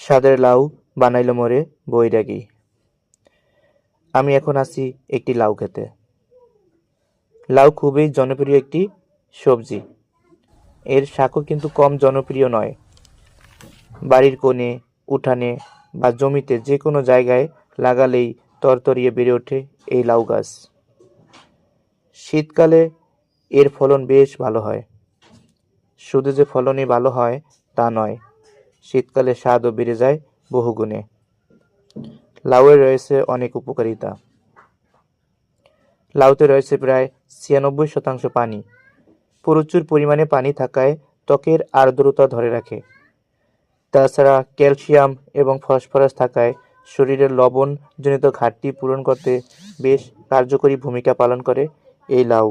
স্বাদের লাউ বানাইল মোরে বৈরাগী। আমি এখন আছি একটি লাউ খেতে। লাউ খুবই জনপ্রিয় একটি সবজি। এর শাকও কিন্তু কম জনপ্রিয় নয়। বাড়ির কোণে, উঠানে বা জমিতে যে কোনো জায়গায় লাগালেই তরতরিয়ে বেড়ে ওঠে এই লাউ গাছ। শীতকালে এর ফলন বেশ ভালো হয়। শুধু যে ফলনই ভালো হয় তা নয়, শীতকালে স্বাদও বেড়ে যায় বহুগুণে। লাউয়ে রয়েছে অনেক উপকারিতা। লাউতে রয়েছে প্রায় ৯৬% পানি। প্রচুর পরিমাণে পানি থাকায় ত্বকের আর্দ্রতা ধরে রাখে। তাছাড়া ক্যালসিয়াম এবং ফসফরাস থাকায় শরীরের লবণজনিত ঘাটতি পূরণ করতে বেশ কার্যকরী ভূমিকা পালন করে এই লাউ।